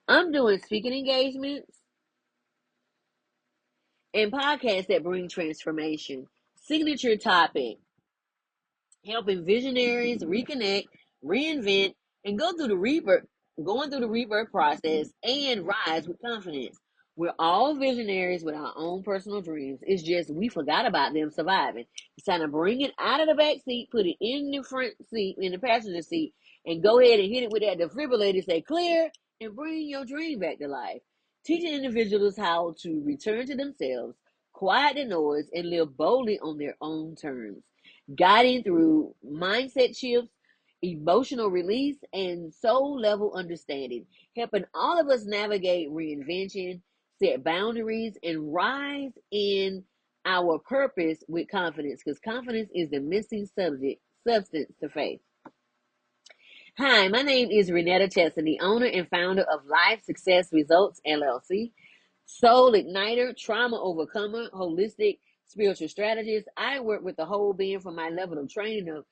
I'm doing speaking engagements and podcasts that bring transformation. Signature topic: helping visionaries reconnect, reinvent, and going through the rebirth process and rise with confidence. We're all visionaries with our own personal dreams. It's just we forgot about them surviving. It's time to bring it out of the back seat, put it in the front seat, in the passenger seat, and go ahead and hit it with that defibrillator, say clear, and bring your dream back to life. Teaching individuals how to return to themselves, quiet the noise, and live boldly on their own terms, guiding through mindset shifts, emotional release, and soul level understanding, helping all of us navigate reinvention, set boundaries, and rise in our purpose with confidence, because confidence is the missing substance to faith. Hi, my name is Renetta Cheston, the owner and founder of Life Success Results LLC, soul igniter, trauma overcomer, holistic spiritual strategist. I work with the whole being from my level of training of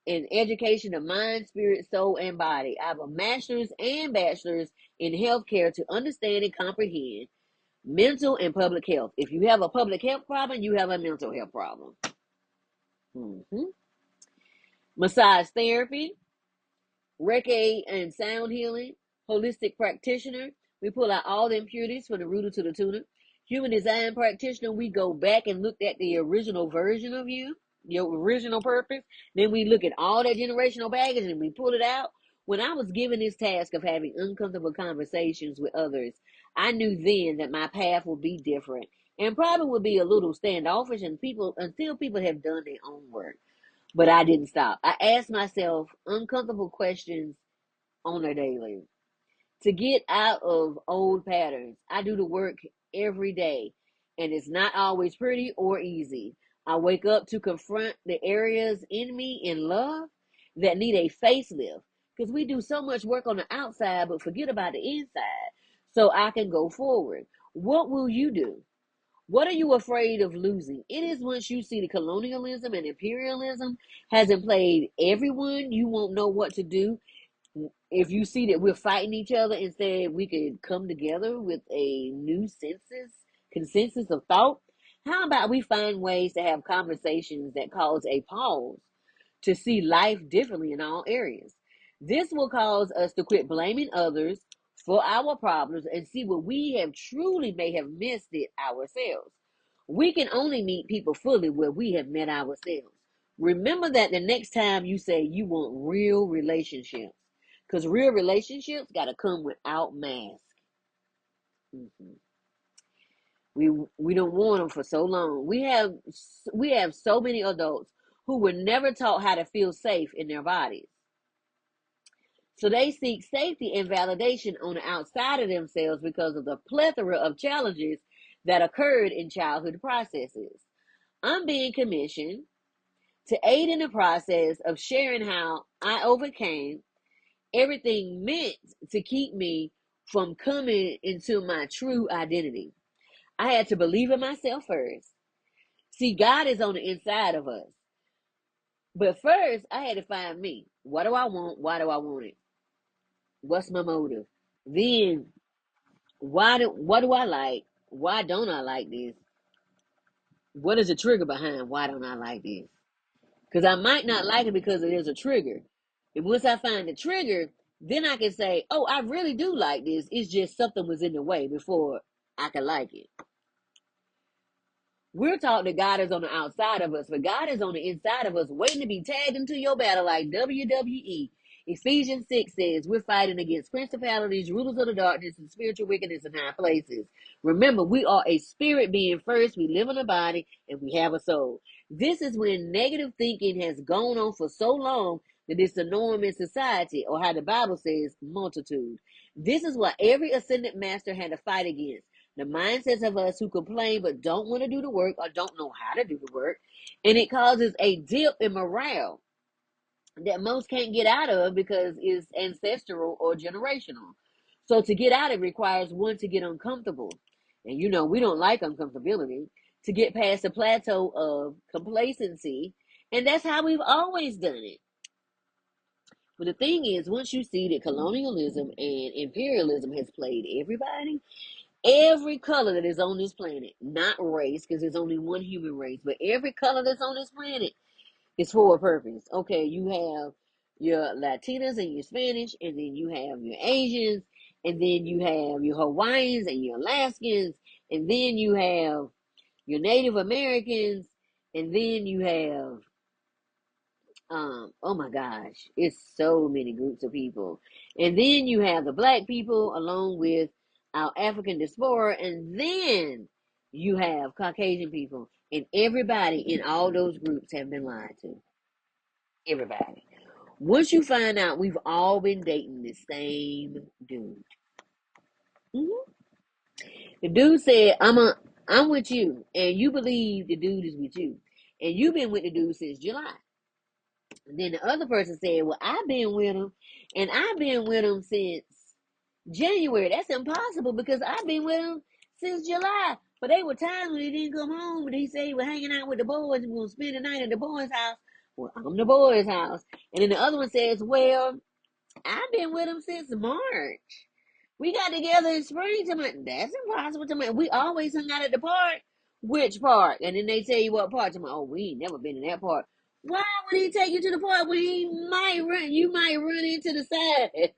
in education of mind, spirit, soul, and body. I have a master's and bachelor's in healthcare to understand and comprehend mental and public health. If you have a public health problem, you have a mental health problem. Mhm. Massage therapy, Reiki and sound healing, holistic practitioner. We pull out all the impurities from the rooter to the tuner. Human design practitioner, we go back and look at the original version of you, your original purpose. Then we look at all that generational baggage and we pull it out. When I was given this task of having uncomfortable conversations with others, I knew then that my path would be different and probably would be a little standoffish and people until people have done their own work. But I didn't stop. I asked myself uncomfortable questions on a daily to get out of old patterns. I do the work every day, and it's not always pretty or easy. I wake up to confront the areas in me in love that need a facelift, because we do so much work on the outside but forget about the inside, so I can go forward. What will you do? What are you afraid of losing? It is once you see the colonialism and imperialism hasn't played everyone, you won't know what to do. If you see that we're fighting each other, instead we could come together with a new consensus of thought. How about we find ways to have conversations that cause a pause to see life differently in all areas? This will cause us to quit blaming others for our problems and see what we have truly may have missed it ourselves. We can only meet people fully where we have met ourselves. Remember that the next time you say you want real relationships, because real relationships got to come without masks. Mhm. We don't want them for so long. We have so many adults who were never taught how to feel safe in their bodies. So they seek safety and validation on the outside of themselves because of the plethora of challenges that occurred in childhood processes. I'm being commissioned to aid in the process of sharing how I overcame everything meant to keep me from coming into my true identity. I had to believe in myself first. See, God is on the inside of us. But first, I had to find me. What do I want? Why do I want it? What's my motive? Then, what do I like? Why don't I like this? What is the trigger behind why don't I like this? Because I might not like it because there's a trigger. And once I find the trigger, then I can say, oh, I really do like this. It's just something was in the way before I could like it. We're taught that God is on the outside of us, but God is on the inside of us, waiting to be tagged into your battle like WWE. Ephesians 6 says we're fighting against principalities, rulers of the darkness, and spiritual wickedness in high places. Remember, we are a spirit being first. We live in a body and we have a soul. This is when negative thinking has gone on for so long that it's the norm in society, or how the Bible says, multitude. This is what every ascended master had to fight against: the mindsets of us who complain but don't want to do the work or don't know how to do the work. And it causes a dip in morale that most can't get out of because it's ancestral or generational. So to get out, it requires one to get uncomfortable. And we don't like uncomfortability, to get past the plateau of complacency. And that's how we've always done it. But the thing is, once you see that colonialism and imperialism has played everybody, every color that is on this planet, not race, because there's only one human race, but every color that's on this planet is for a purpose. Okay, you have your Latinas and your Spanish, and then you have your Asians, and then you have your Hawaiians and your Alaskans, and then you have your Native Americans, and then you have oh my gosh, it's so many groups of people. And then you have the black people along with our African diaspora, and then you have Caucasian people. And everybody in all those groups have been lied to. Everybody. Once you find out we've all been dating the same dude. Mhm. The dude said, I'm with you, and you believe the dude is with you. And you've been with the dude since July. And then the other person said, well, I've been with him, and I've been with him since January. That's impossible because I've been with him since July. But there were times when he didn't come home, and he said he was hanging out with the boys and we gonna spend the night at the boys' house. Well, I'm the boys' house. And then the other one says, well, I've been with him since March. We got together in spring. That's impossible. We always hung out at the park. Which park? And then they tell you what park. Oh, we ain't never been in that park. Why would he take you to the park when you might run into the side?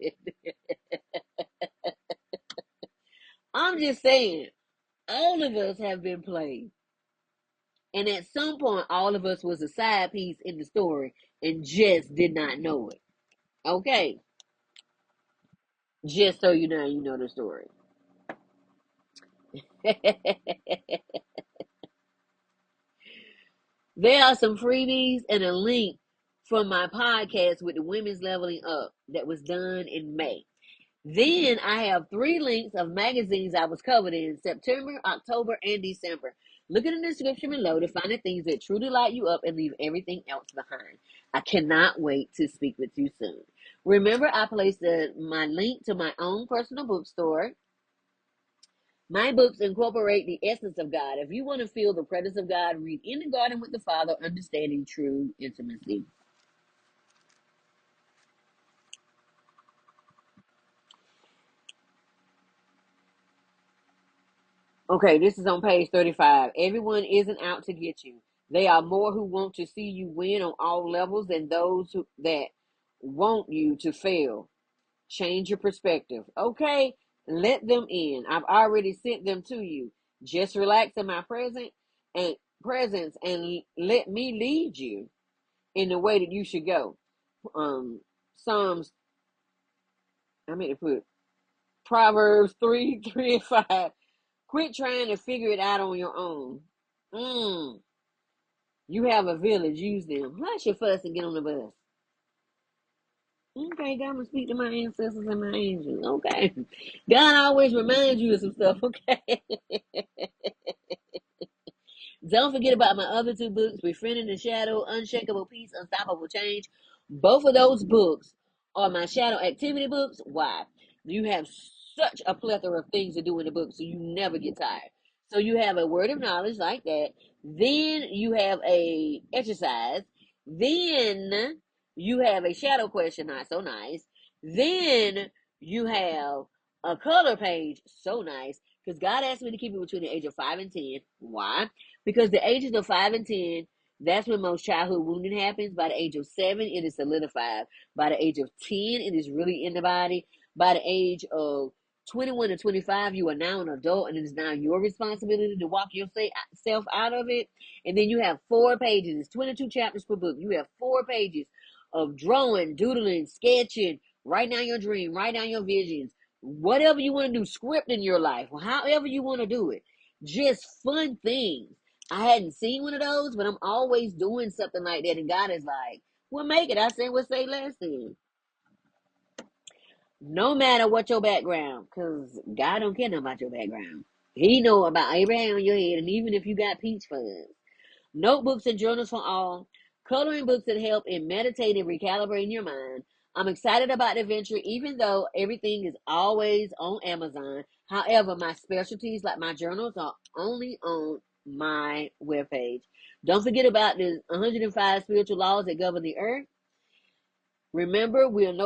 I'm just saying, all of us have been played. And at some point, all of us was a side piece in the story and just did not know it. Okay. Just so you know the story. There are some freebies and a link from my podcast with the Women's Leveling Up that was done in May. Then I have 3 links of magazines I was covered in September, October, and December. Look in the description below to find the things that truly light you up and leave everything else behind. I cannot wait to speak with you soon. Remember, I placed my link to my own personal bookstore. My books incorporate the essence of God. If you want to feel the presence of God, read In the Garden with the Father, Understanding True Intimacy. Okay, this is on page 35. Everyone isn't out to get you. They are more who want to see you win on all levels than those that want you to fail. Change your perspective. Okay, let them in. I've already sent them to you. Just relax in my presence and let me lead you in the way that you should go. Psalms, I mean to put Proverbs 3, 3 and 5. Quit trying to figure it out on your own. Mm, you have a village, use them. Hush your fuss and get on the bus. Okay, God, I'm gonna speak to my ancestors and my angels. Okay. God always reminds you of some stuff, okay? Don't forget about my other 2 books, Befriending the Shadow, Unshakable Peace, Unstoppable Change. Both of those books are my shadow activity books. Why? You have such a plethora of things to do in the book, so you never get tired. So you have a word of knowledge like that. Then you have a exercise. Then you have a shadow question, not so nice. Then you have a color page, so nice. Because God asked me to keep it between the age of 5 and 10. Why? Because the ages of 5 and 10, that's when most childhood wounding happens. By the age of 7, it is solidified. By the age of 10, it is really in the body. By the age of 21 to 25, you are now an adult, and it is now your responsibility to walk yourself out of it. And then you have 4 pages. It's 22 chapters per book. You have 4 pages of drawing, doodling, sketching. Write down your dream. Write down your visions. Whatever you want to do, script in your life, however you want to do it. Just fun things. I hadn't seen one of those, but I'm always doing something like that. And God is like, well, make it. I said, well, say less then. No matter what your background, because God don't care nothing about your background. He know about every hair on your head, and even if you got peach fuzz. Notebooks and journals for all. Coloring books that help in meditating and recalibrating your mind. I'm excited about the venture, even though everything is always on Amazon. However, my specialties, like my journals, are only on my webpage. Don't forget about the 105 spiritual laws that govern the earth. Remember, we'll know